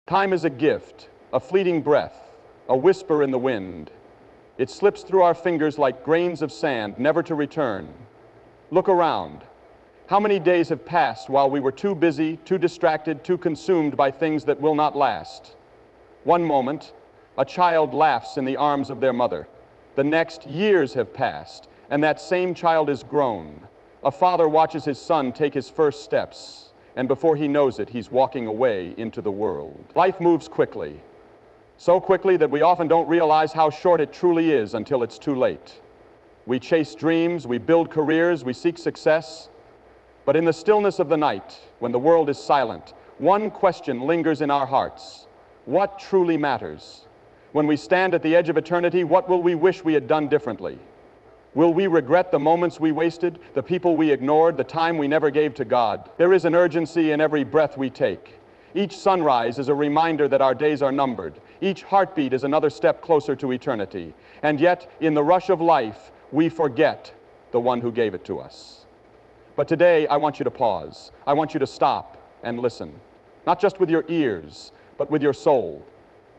Time is a gift, a fleeting breath, a whisper in the wind. It slips through our fingers like grains of sand, never to return. Look around. How many days have passed while we were too busy, too distracted, too consumed by things that will not last? One moment, a child laughs in the arms of their mother. The next, years have passed, and that same child is grown. A father watches his son take his first steps, and before he knows it, he's walking away into the world. Life moves quickly, so quickly that we often don't realize how short it truly is until it's too late. We chase dreams, we build careers, we seek success, but in the stillness of the night, when the world is silent, one question lingers in our hearts. What truly matters? When we stand at the edge of eternity, what will we wish we had done differently? Will we regret the moments we wasted, the people we ignored, the time we never gave to God? There is an urgency in every breath we take. Each sunrise is a reminder that our days are numbered. Each heartbeat is another step closer to eternity. And yet, in the rush of life, we forget the one who gave it to us. But today, I want you to pause. I want you to stop and listen. Not just with your ears, but with your soul.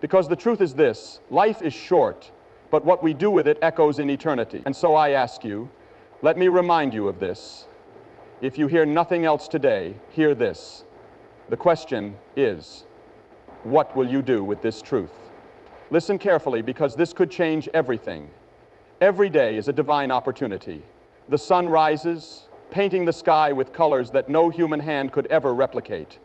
Because the truth is this: life is short, but what we do with it echoes in eternity. And so I ask you, let me remind you of this. If you hear nothing else today, hear this. The question is, what will you do with this truth? Listen carefully, because this could change everything. Every day is a divine opportunity. The sun rises, painting the sky with colors that no human hand could ever replicate.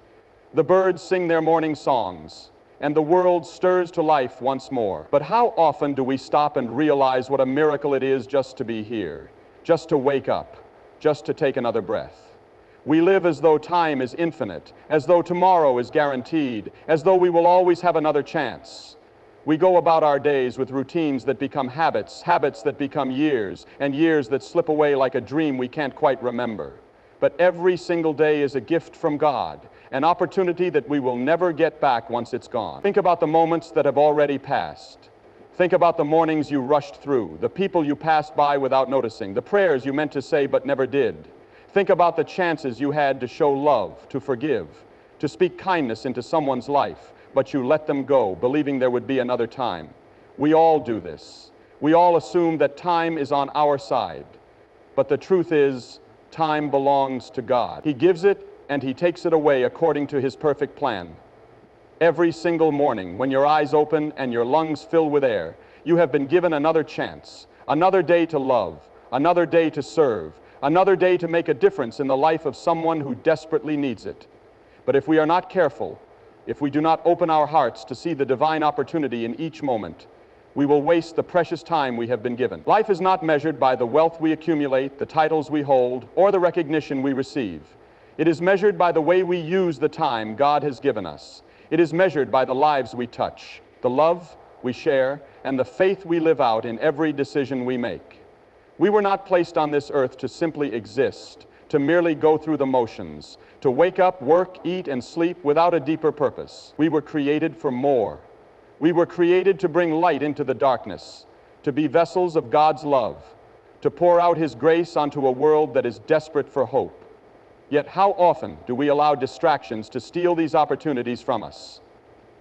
The birds sing their morning songs, and the world stirs to life once more. But how often do we stop and realize what a miracle it is just to be here, just to wake up, just to take another breath? We live as though time is infinite, as though tomorrow is guaranteed, as though we will always have another chance. We go about our days with routines that become habits, habits that become years, and years that slip away like a dream we can't quite remember. But every single day is a gift from God, an opportunity that we will never get back once it's gone. Think about the moments that have already passed. Think about the mornings you rushed through, the people you passed by without noticing, the prayers you meant to say but never did. Think about the chances you had to show love, to forgive, to speak kindness into someone's life, but you let them go, believing there would be another time. We all do this. We all assume that time is on our side. But the truth is, time belongs to God. He gives it and He takes it away according to His perfect plan. Every single morning, when your eyes open and your lungs fill with air, you have been given another chance, another day to love, another day to serve, another day to make a difference in the life of someone who desperately needs it. But if we are not careful, if we do not open our hearts to see the divine opportunity in each moment, we will waste the precious time we have been given. Life is not measured by the wealth we accumulate, the titles we hold, or the recognition we receive. It is measured by the way we use the time God has given us. It is measured by the lives we touch, the love we share, and the faith we live out in every decision we make. We were not placed on this earth to simply exist, to merely go through the motions, to wake up, work, eat, and sleep without a deeper purpose. We were created for more. We were created to bring light into the darkness, to be vessels of God's love, to pour out His grace onto a world that is desperate for hope. Yet how often do we allow distractions to steal these opportunities from us?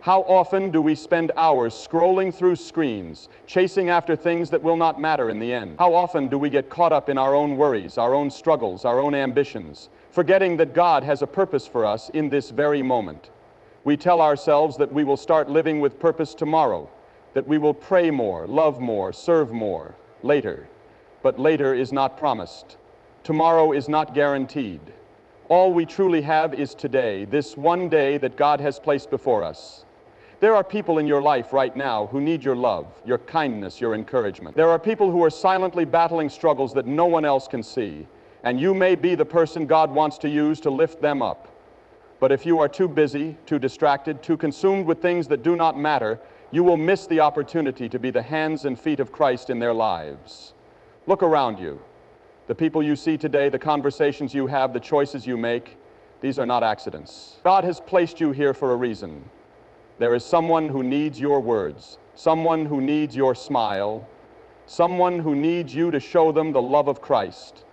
How often do we spend hours scrolling through screens, chasing after things that will not matter in the end? How often do we get caught up in our own worries, our own struggles, our own ambitions, forgetting that God has a purpose for us in this very moment? We tell ourselves that we will start living with purpose tomorrow, that we will pray more, love more, serve more, later. But later is not promised. Tomorrow is not guaranteed. All we truly have is today, this one day that God has placed before us. There are people in your life right now who need your love, your kindness, your encouragement. There are people who are silently battling struggles that no one else can see, and you may be the person God wants to use to lift them up. But if you are too busy, too distracted, too consumed with things that do not matter, you will miss the opportunity to be the hands and feet of Christ in their lives. Look around you. The people you see today, the conversations you have, the choices you make, these are not accidents. God has placed you here for a reason. There is someone who needs your words, someone who needs your smile, someone who needs you to show them the love of Christ,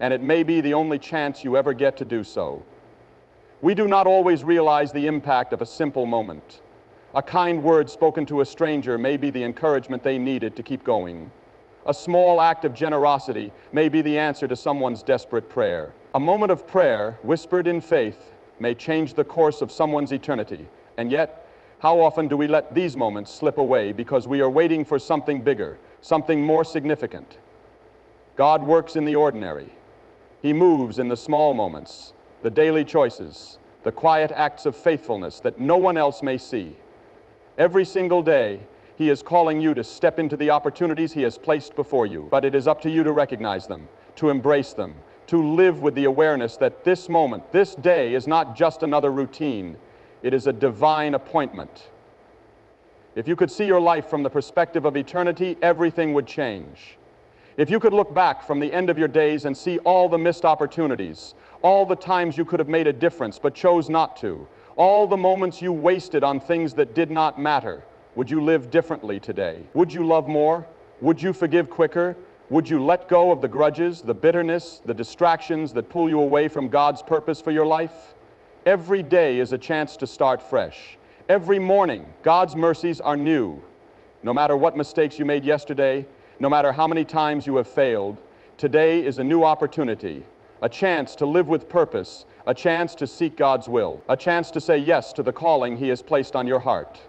and it may be the only chance you ever get to do so. We do not always realize the impact of a simple moment, A kind word spoken to a stranger may be the encouragement they needed to keep going. A small act of generosity may be the answer to someone's desperate prayer. A moment of prayer, whispered in faith, may change the course of someone's eternity. And yet, how often do we let these moments slip away because we are waiting for something bigger, something more significant? God works in the ordinary. He moves in the small moments, the daily choices, the quiet acts of faithfulness that no one else may see. Every single day, He is calling you to step into the opportunities He has placed before you. But it is up to you to recognize them, to embrace them, to live with the awareness that this moment, this day, is not just another routine. It is a divine appointment. If you could see your life from the perspective of eternity, everything would change. If you could look back from the end of your days and see all the missed opportunities, all the times you could have made a difference but chose not to, all the moments you wasted on things that did not matter, would you live differently today? Would you love more? Would you forgive quicker? Would you let go of the grudges, the bitterness, the distractions that pull you away from God's purpose for your life? Every day is a chance to start fresh. Every morning, God's mercies are new. No matter what mistakes you made yesterday, no matter how many times you have failed, today is a new opportunity, a chance to live with purpose, a chance to seek God's will, a chance to say yes to the calling He has placed on your heart.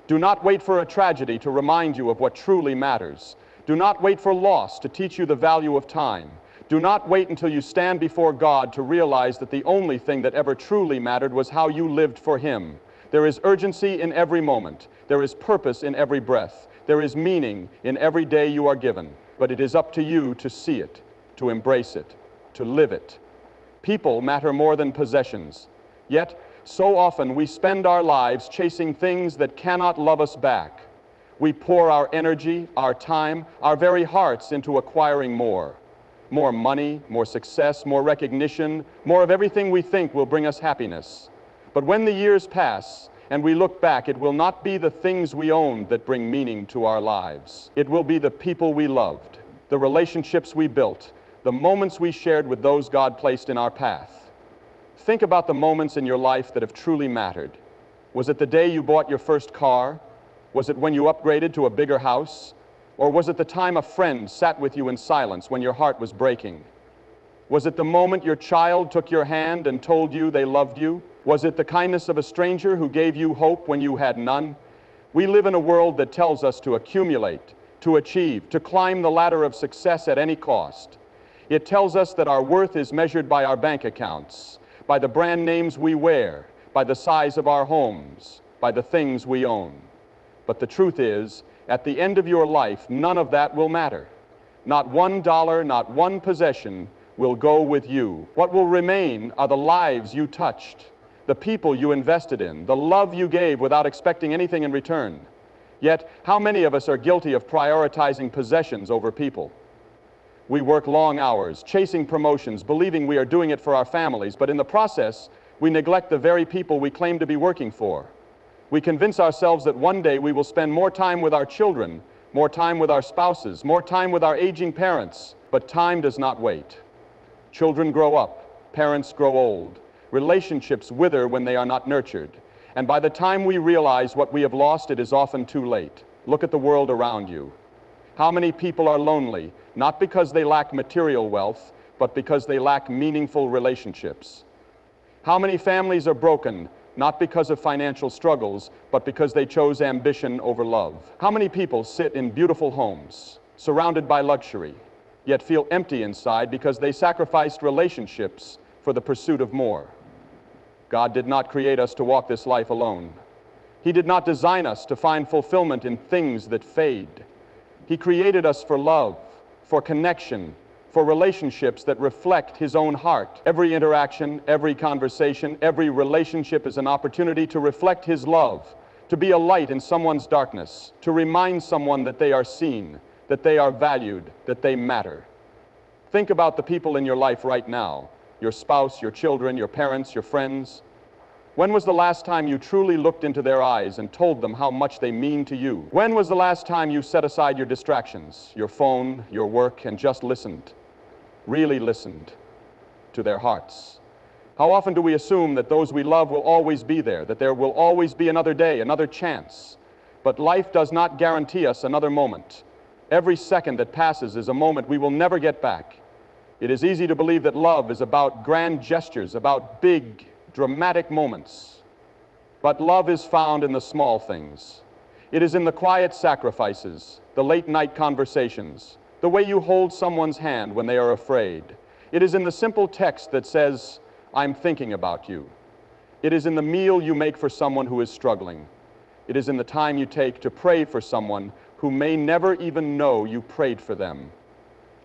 Do not wait for a tragedy to remind you of what truly matters. Do not wait for loss to teach you the value of time. Do not wait until you stand before God to realize that the only thing that ever truly mattered was how you lived for Him. There is urgency in every moment. There is purpose in every breath. There is meaning in every day you are given. But it is up to you to see it, to embrace it, to live it. People matter more than possessions. Yet, so often we spend our lives chasing things that cannot love us back. We pour our energy, our time, our very hearts into acquiring more. More money, more success, more recognition, more of everything we think will bring us happiness. But when the years pass and we look back, it will not be the things we owned that bring meaning to our lives. It will be the people we loved, the relationships we built, the moments we shared with those God placed in our path. Think about the moments in your life that have truly mattered. Was it the day you bought your first car? Was it when you upgraded to a bigger house? Or was it the time a friend sat with you in silence when your heart was breaking? Was it the moment your child took your hand and told you they loved you? Was it the kindness of a stranger who gave you hope when you had none? We live in a world that tells us to accumulate, to achieve, to climb the ladder of success at any cost. It tells us that our worth is measured by our bank accounts, by the brand names we wear, by the size of our homes, by the things we own. But the truth is, at the end of your life, none of that will matter. Not $1, not one possession will go with you. What will remain are the lives you touched, the people you invested in, the love you gave without expecting anything in return. Yet, how many of us are guilty of prioritizing possessions over people? We work long hours, chasing promotions, believing we are doing it for our families, but in the process, we neglect the very people we claim to be working for. We convince ourselves that one day we will spend more time with our children, more time with our spouses, more time with our aging parents. But time does not wait. Children grow up, parents grow old, relationships wither when they are not nurtured. And by the time we realize what we have lost, it is often too late. Look at the world around you. How many people are lonely, not because they lack material wealth, but because they lack meaningful relationships? How many families are broken, not because of financial struggles, but because they chose ambition over love? How many people sit in beautiful homes, surrounded by luxury, yet feel empty inside because they sacrificed relationships for the pursuit of more? God did not create us to walk this life alone. He did not design us to find fulfillment in things that fade. He created us for love, for connection, for relationships that reflect His own heart. Every interaction, every conversation, every relationship is an opportunity to reflect His love, to be a light in someone's darkness, to remind someone that they are seen, that they are valued, that they matter. Think about the people in your life right now, your spouse, your children, your parents, your friends. When was the last time you truly looked into their eyes and told them how much they mean to you? When was the last time you set aside your distractions, your phone, your work, and just listened, really listened to their hearts? How often do we assume that those we love will always be there, that there will always be another day, another chance? But life does not guarantee us another moment. Every second that passes is a moment we will never get back. It is easy to believe that love is about grand gestures, about big, dramatic moments. But love is found in the small things. It is in the quiet sacrifices, the late-night conversations, the way you hold someone's hand when they are afraid. It is in the simple text that says, "I'm thinking about you." It is in the meal you make for someone who is struggling. It is in the time you take to pray for someone who may never even know you prayed for them.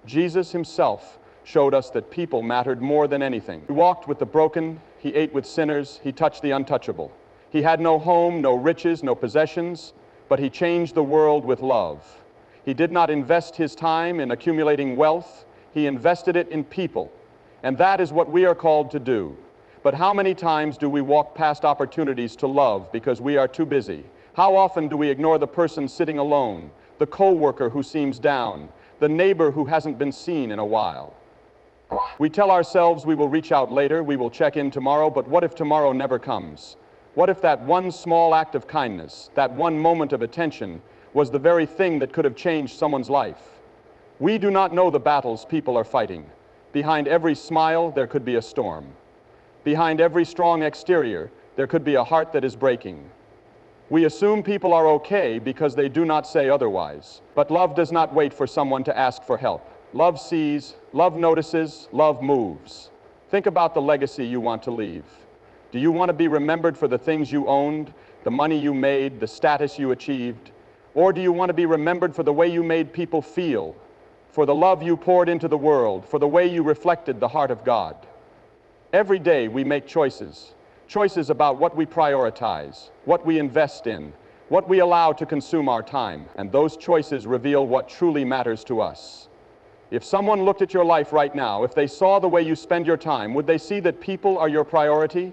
Jesus himself showed us that people mattered more than anything. He walked with the broken, he ate with sinners, he touched the untouchable. He had no home, no riches, no possessions, but he changed the world with love. He did not invest his time in accumulating wealth, he invested it in people. And that is what we are called to do. But how many times do we walk past opportunities to love because we are too busy? How often do we ignore the person sitting alone, the coworker who seems down, the neighbor who hasn't been seen in a while? We tell ourselves we will reach out later, we will check in tomorrow, but what if tomorrow never comes? What if that one small act of kindness, that one moment of attention, was the very thing that could have changed someone's life? We do not know the battles people are fighting. Behind every smile, there could be a storm. Behind every strong exterior, there could be a heart that is breaking. We assume people are okay because they do not say otherwise. But love does not wait for someone to ask for help. Love sees, love notices, love moves. Think about the legacy you want to leave. Do you want to be remembered for the things you owned, the money you made, the status you achieved? Or do you want to be remembered for the way you made people feel, for the love you poured into the world, for the way you reflected the heart of God? Every day we make choices. Choices about what we prioritize, what we invest in, what we allow to consume our time. And those choices reveal what truly matters to us. If someone looked at your life right now, if they saw the way you spend your time, would they see that people are your priority?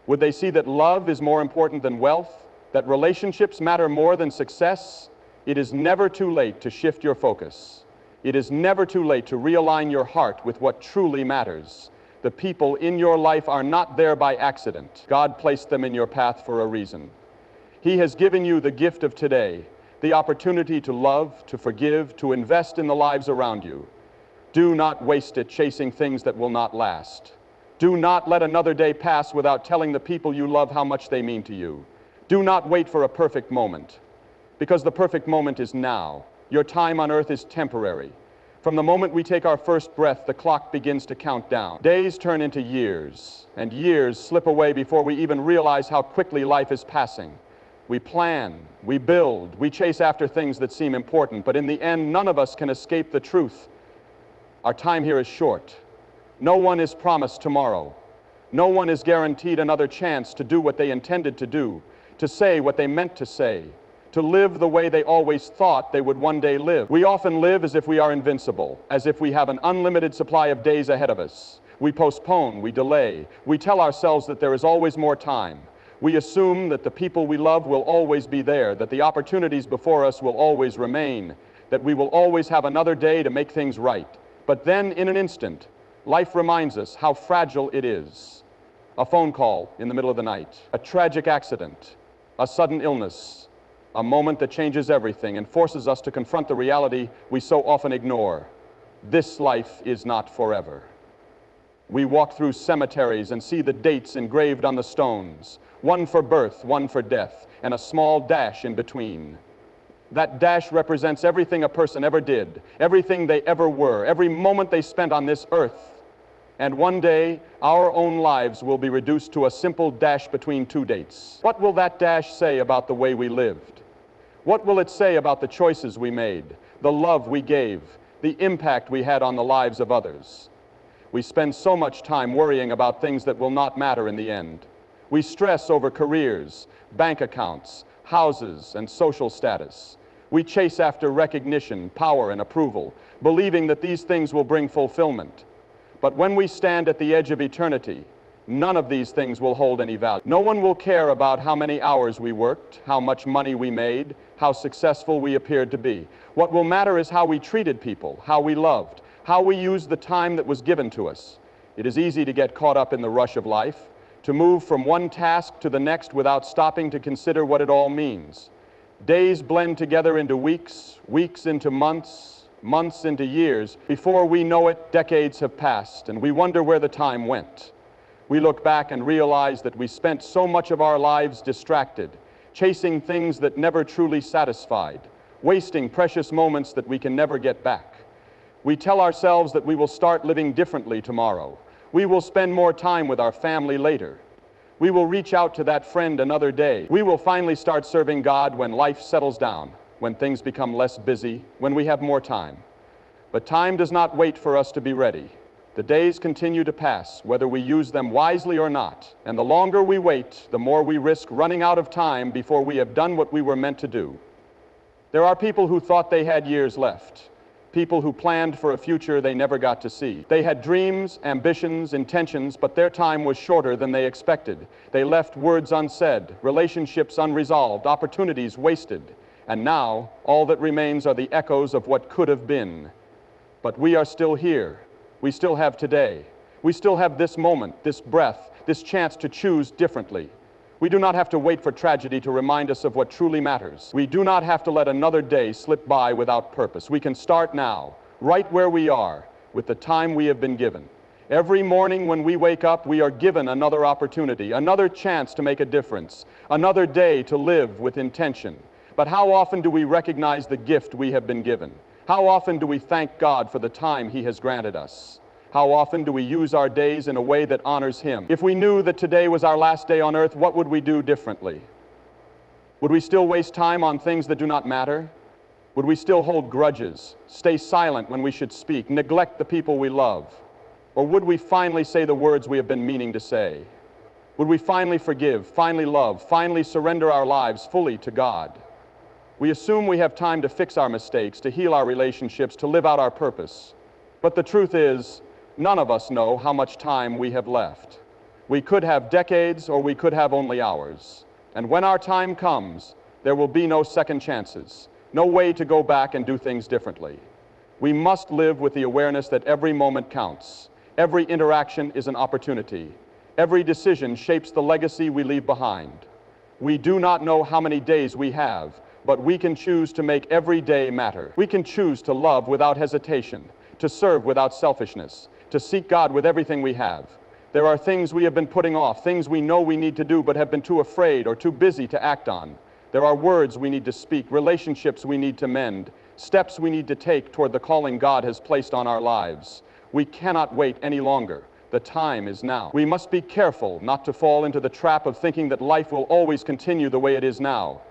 Would they see that love is more important than wealth? That relationships matter more than success? It is never too late to shift your focus. It is never too late to realign your heart with what truly matters. The people in your life are not there by accident. God placed them in your path for a reason. He has given you the gift of today, the opportunity to love, to forgive, to invest in the lives around you. Do not waste it chasing things that will not last. Do not let another day pass without telling the people you love how much they mean to you. Do not wait for a perfect moment, because the perfect moment is now. Your time on earth is temporary. From the moment we take our first breath, the clock begins to count down. Days turn into years, and years slip away before we even realize how quickly life is passing. We plan, we build, we chase after things that seem important, but in the end, none of us can escape the truth. Our time here is short. No one is promised tomorrow. No one is guaranteed another chance to do what they intended to do, to say what they meant to say, to live the way they always thought they would one day live. We often live as if we are invincible, as if we have an unlimited supply of days ahead of us. We postpone, we delay, we tell ourselves that there is always more time. We assume that the people we love will always be there, that the opportunities before us will always remain, that we will always have another day to make things right. But then, in an instant, life reminds us how fragile it is. A phone call in the middle of the night, a tragic accident, a sudden illness, a moment that changes everything and forces us to confront the reality we so often ignore. This life is not forever. We walk through cemeteries and see the dates engraved on the stones, one for birth, one for death, and a small dash in between. That dash represents everything a person ever did, everything they ever were, every moment they spent on this earth. And one day, our own lives will be reduced to a simple dash between two dates. What will that dash say about the way we lived? What will it say about the choices we made, the love we gave, the impact we had on the lives of others? We spend so much time worrying about things that will not matter in the end. We stress over careers, bank accounts, houses, and social status. We chase after recognition, power, and approval, believing that these things will bring fulfillment. But when we stand at the edge of eternity, none of these things will hold any value. No one will care about how many hours we worked, how much money we made, how successful we appeared to be. What will matter is how we treated people, how we loved, how we used the time that was given to us. It is easy to get caught up in the rush of life, to move from one task to the next without stopping to consider what it all means. Days blend together into weeks, weeks into months, months into years. Before we know it, decades have passed, and we wonder where the time went. We look back and realize that we spent so much of our lives distracted, chasing things that never truly satisfied, wasting precious moments that we can never get back. We tell ourselves that we will start living differently tomorrow. We will spend more time with our family later. We will reach out to that friend another day. We will finally start serving God when life settles down, when things become less busy, when we have more time. But time does not wait for us to be ready. The days continue to pass, whether we use them wisely or not. And the longer we wait, the more we risk running out of time before we have done what we were meant to do. There are people who thought they had years left. People who planned for a future they never got to see. They had dreams, ambitions, intentions, but their time was shorter than they expected. They left words unsaid, relationships unresolved, opportunities wasted. And now, all that remains are the echoes of what could have been. But we are still here. We still have today. We still have this moment, this breath, this chance to choose differently. We do not have to wait for tragedy to remind us of what truly matters. We do not have to let another day slip by without purpose. We can start now, right where we are, with the time we have been given. Every morning when we wake up, we are given another opportunity, another chance to make a difference, another day to live with intention. But how often do we recognize the gift we have been given? How often do we thank God for the time He has granted us? How often do we use our days in a way that honors Him? If we knew that today was our last day on earth, what would we do differently? Would we still waste time on things that do not matter? Would we still hold grudges, stay silent when we should speak, neglect the people we love? Or would we finally say the words we have been meaning to say? Would we finally forgive, finally love, finally surrender our lives fully to God? We assume we have time to fix our mistakes, to heal our relationships, to live out our purpose. But the truth is, none of us know how much time we have left. We could have decades, or we could have only hours. And when our time comes, there will be no second chances, no way to go back and do things differently. We must live with the awareness that every moment counts. Every interaction is an opportunity. Every decision shapes the legacy we leave behind. We do not know how many days we have, but we can choose to make every day matter. We can choose to love without hesitation, to serve without selfishness, to seek God with everything we have. There are things we have been putting off, things we know we need to do but have been too afraid or too busy to act on. There are words we need to speak, relationships we need to mend, steps we need to take toward the calling God has placed on our lives. We cannot wait any longer. The time is now. We must be careful not to fall into the trap of thinking that life will always continue the way it is now,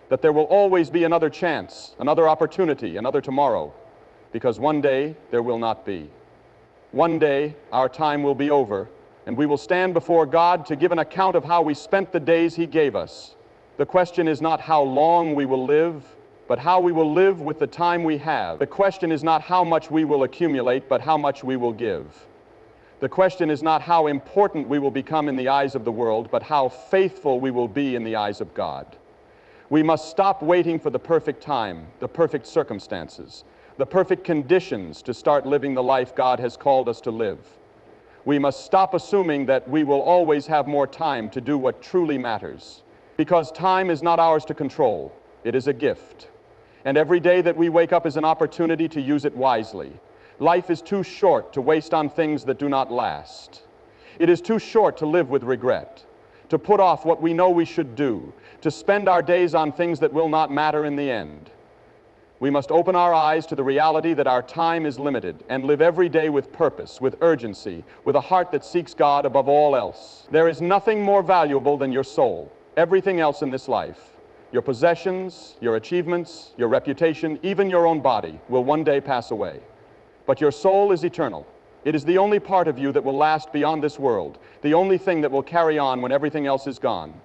that there will always be another chance, another opportunity, another tomorrow, because one day there will not be. One day, our time will be over, and we will stand before God to give an account of how we spent the days He gave us. The question is not how long we will live, but how we will live with the time we have. The question is not how much we will accumulate, but how much we will give. The question is not how important we will become in the eyes of the world, but how faithful we will be in the eyes of God. We must stop waiting for the perfect time, the perfect circumstances, the perfect conditions to start living the life God has called us to live. We must stop assuming that we will always have more time to do what truly matters, because time is not ours to control. It is a gift. And every day that we wake up is an opportunity to use it wisely. Life is too short to waste on things that do not last. It is too short to live with regret, to put off what we know we should do, to spend our days on things that will not matter in the end. We must open our eyes to the reality that our time is limited and live every day with purpose, with urgency, with a heart that seeks God above all else. There is nothing more valuable than your soul. Everything else in this life, your possessions, your achievements, your reputation, even your own body, will one day pass away. But your soul is eternal. It is the only part of you that will last beyond this world, the only thing that will carry on when everything else is gone.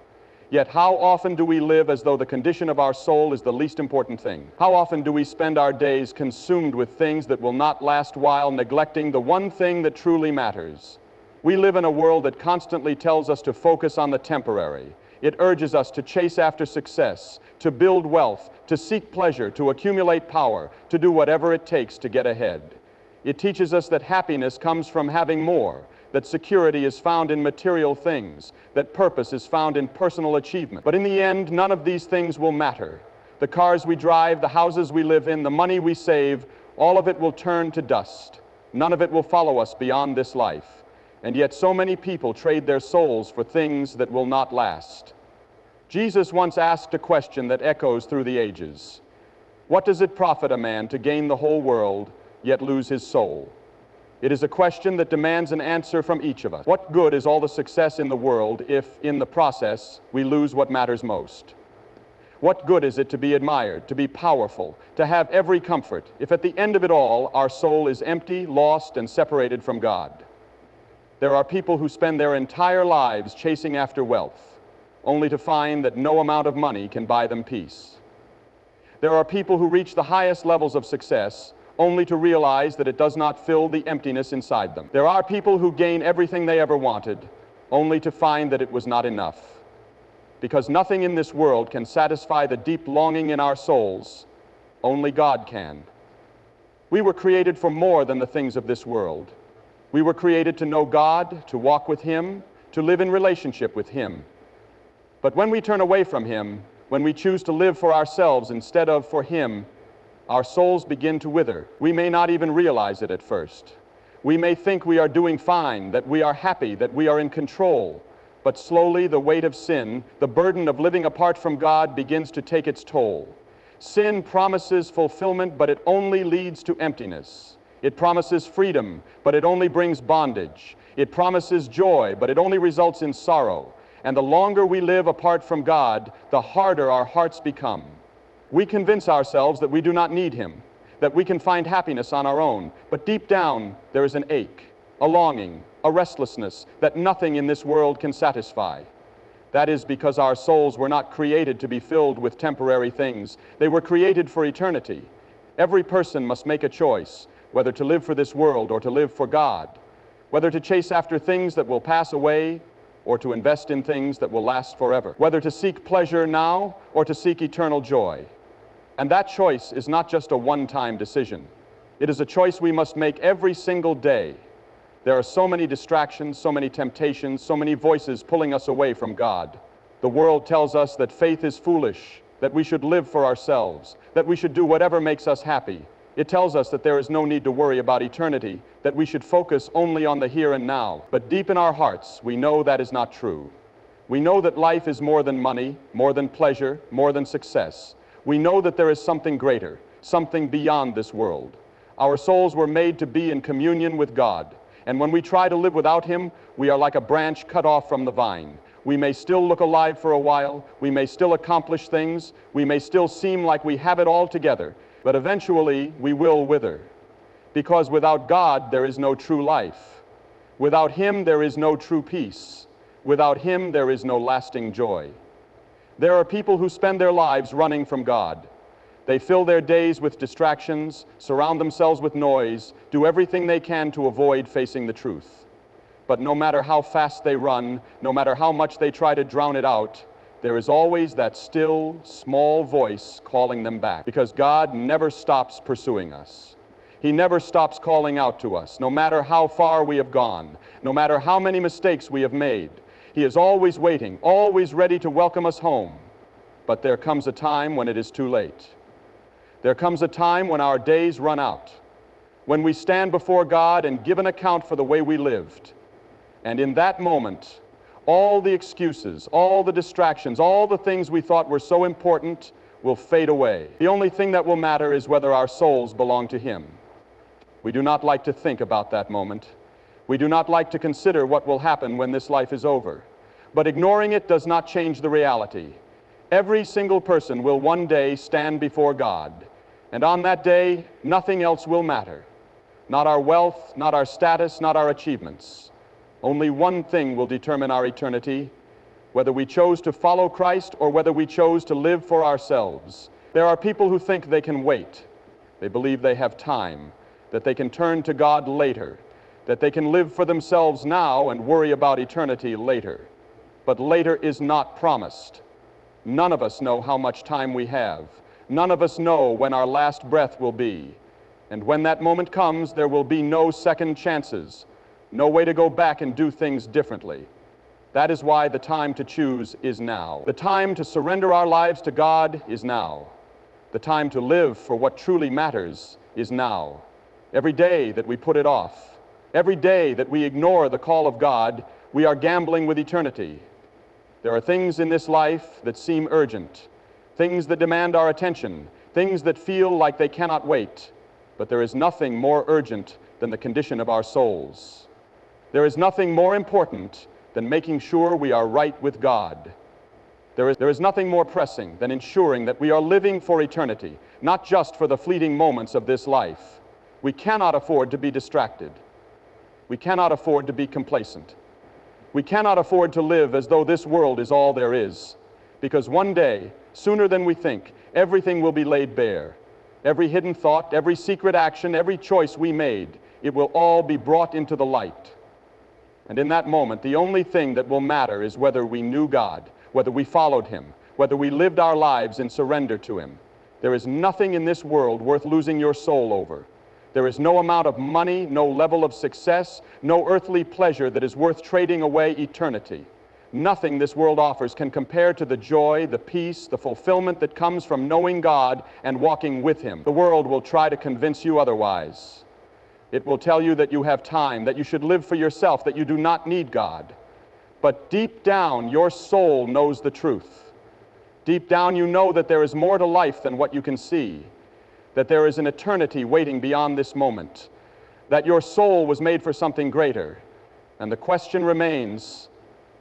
Yet how often do we live as though the condition of our soul is the least important thing? How often do we spend our days consumed with things that will not last while neglecting the one thing that truly matters? We live in a world that constantly tells us to focus on the temporary. It urges us to chase after success, to build wealth, to seek pleasure, to accumulate power, to do whatever it takes to get ahead. It teaches us that happiness comes from having more, that security is found in material things, that purpose is found in personal achievement. But in the end, none of these things will matter. The cars we drive, the houses we live in, the money we save, all of it will turn to dust. None of it will follow us beyond this life. And yet so many people trade their souls for things that will not last. Jesus once asked a question that echoes through the ages. What does it profit a man to gain the whole world, yet lose his soul? It is a question that demands an answer from each of us. What good is all the success in the world if, in the process, we lose what matters most? What good is it to be admired, to be powerful, to have every comfort, if at the end of it all, our soul is empty, lost, and separated from God? There are people who spend their entire lives chasing after wealth, only to find that no amount of money can buy them peace. There are people who reach the highest levels of success only to realize that it does not fill the emptiness inside them. There are people who gain everything they ever wanted only to find that it was not enough. Because nothing in this world can satisfy the deep longing in our souls, only God can. We were created for more than the things of this world. We were created to know God, to walk with Him, to live in relationship with Him. But when we turn away from Him, when we choose to live for ourselves instead of for Him, our souls begin to wither. We may not even realize it at first. We may think we are doing fine, that we are happy, that we are in control. But slowly the weight of sin, the burden of living apart from God, begins to take its toll. Sin promises fulfillment, but it only leads to emptiness. It promises freedom, but it only brings bondage. It promises joy, but it only results in sorrow. And the longer we live apart from God, the harder our hearts become. We convince ourselves that we do not need Him, that we can find happiness on our own. But deep down, there is an ache, a longing, a restlessness that nothing in this world can satisfy. That is because our souls were not created to be filled with temporary things. They were created for eternity. Every person must make a choice, whether to live for this world or to live for God, whether to chase after things that will pass away or to invest in things that will last forever, whether to seek pleasure now or to seek eternal joy. And that choice is not just a one-time decision. It is a choice we must make every single day. There are so many distractions, so many temptations, so many voices pulling us away from God. The world tells us that faith is foolish, that we should live for ourselves, that we should do whatever makes us happy. It tells us that there is no need to worry about eternity, that we should focus only on the here and now. But deep in our hearts, we know that is not true. We know that life is more than money, more than pleasure, more than success. We know that there is something greater, something beyond this world. Our souls were made to be in communion with God. And when we try to live without Him, we are like a branch cut off from the vine. We may still look alive for a while, we may still accomplish things, we may still seem like we have it all together, but eventually we will wither. Because without God, there is no true life. Without Him, there is no true peace. Without Him, there is no lasting joy. There are people who spend their lives running from God. They fill their days with distractions, surround themselves with noise, do everything they can to avoid facing the truth. But no matter how fast they run, no matter how much they try to drown it out, there is always that still, small voice calling them back. Because God never stops pursuing us. He never stops calling out to us, no matter how far we have gone, no matter how many mistakes we have made. He is always waiting, always ready to welcome us home. But there comes a time when it is too late. There comes a time when our days run out, when we stand before God and give an account for the way we lived. And in that moment, all the excuses, all the distractions, all the things we thought were so important will fade away. The only thing that will matter is whether our souls belong to Him. We do not like to think about that moment. We do not like to consider what will happen when this life is over. But ignoring it does not change the reality. Every single person will one day stand before God. And on that day, nothing else will matter. Not our wealth, not our status, not our achievements. Only one thing will determine our eternity, whether we chose to follow Christ or whether we chose to live for ourselves. There are people who think they can wait. They believe they have time, that they can turn to God later, that they can live for themselves now and worry about eternity later. But later is not promised. None of us know how much time we have. None of us know when our last breath will be. And when that moment comes, there will be no second chances. no way to go back and do things differently. That is why the time to choose is now. The time to surrender our lives to God is now. The time to live for what truly matters is now. Every day that we put it off, every day that we ignore the call of God, we are gambling with eternity. There are things in this life that seem urgent, things that demand our attention, things that feel like they cannot wait. But there is nothing more urgent than the condition of our souls. There is nothing more important than making sure we are right with God. There is nothing more pressing than ensuring that we are living for eternity, not just for the fleeting moments of this life. We cannot afford to be distracted. We cannot afford to be complacent. We cannot afford to live as though this world is all there is, because one day, sooner than we think, everything will be laid bare. Every hidden thought, every secret action, every choice we made, it will all be brought into the light. And in that moment, the only thing that will matter is whether we knew God, whether we followed Him, whether we lived our lives in surrender to Him. There is nothing in this world worth losing your soul over. There is no amount of money, no level of success, no earthly pleasure that is worth trading away eternity. Nothing this world offers can compare to the joy, the peace, the fulfillment that comes from knowing God and walking with Him. The world will try to convince you otherwise. It will tell you that you have time, that you should live for yourself, that you do not need God. But deep down, your soul knows the truth. Deep down, you know that there is more to life than what you can see, that there is an eternity waiting beyond this moment, that your soul was made for something greater. And the question remains,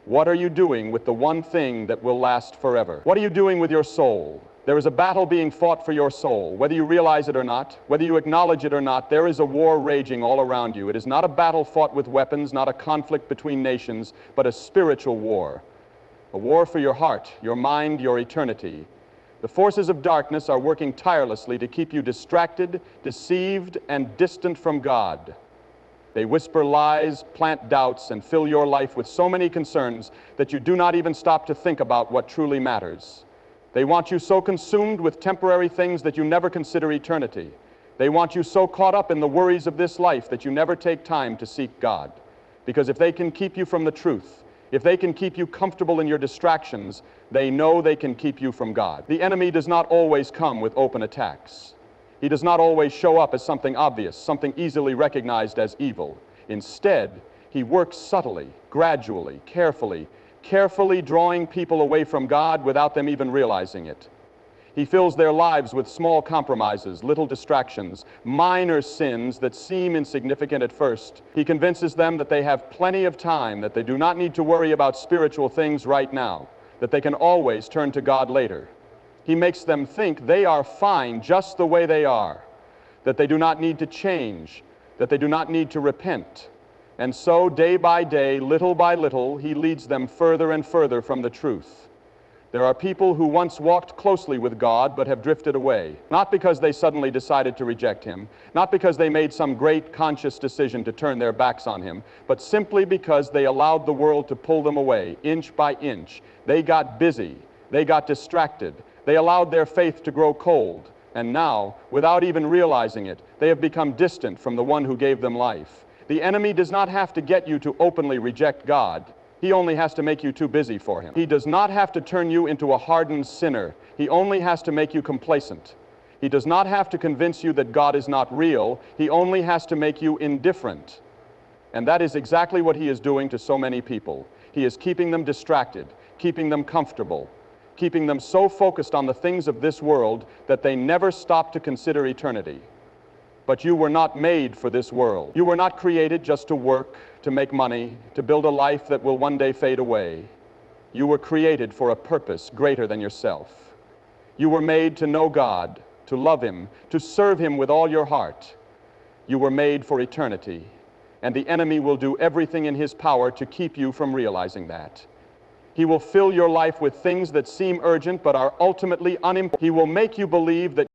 what are you doing with the one thing that will last forever? What are you doing with your soul? There is a battle being fought for your soul. Whether you realize it or not, whether you acknowledge it or not, there is a war raging all around you. It is not a battle fought with weapons, not a conflict between nations, but a spiritual war. A war for your heart, your mind, your eternity. The forces of darkness are working tirelessly to keep you distracted, deceived, and distant from God. They whisper lies, plant doubts, and fill your life with so many concerns that you do not even stop to think about what truly matters. They want you so consumed with temporary things that you never consider eternity. They want you so caught up in the worries of this life that you never take time to seek God. Because if they can keep you from the truth, if they can keep you comfortable in your distractions, they know they can keep you from God. The enemy does not always come with open attacks. He does not always show up as something obvious, something easily recognized as evil. Instead, he works subtly, gradually, carefully drawing people away from God without them even realizing it. He fills their lives with small compromises, little distractions, minor sins that seem insignificant at first. He convinces them that they have plenty of time, that they do not need to worry about spiritual things right now, that they can always turn to God later. He makes them think they are fine just the way they are, that they do not need to change, that they do not need to repent. And so, day by day, little by little, he leads them further and further from the truth. There are people who once walked closely with God but have drifted away, not because they suddenly decided to reject Him, not because they made some great conscious decision to turn their backs on Him, but simply because they allowed the world to pull them away, inch by inch. They got busy. They got distracted. They allowed their faith to grow cold. And now, without even realizing it, they have become distant from the one who gave them life. The enemy does not have to get you to openly reject God. He only has to make you too busy for Him. He does not have to turn you into a hardened sinner. He only has to make you complacent. He does not have to convince you that God is not real. He only has to make you indifferent. And that is exactly what he is doing to so many people. He is keeping them distracted, keeping them comfortable, keeping them so focused on the things of this world that they never stop to consider eternity. But you were not made for this world. You were not created just to work, to make money, to build a life that will one day fade away. You were created for a purpose greater than yourself. You were made to know God, to love Him, to serve Him with all your heart. You were made for eternity, and the enemy will do everything in his power to keep you from realizing that. He will fill your life with things that seem urgent but are ultimately unimportant. He will make you believe that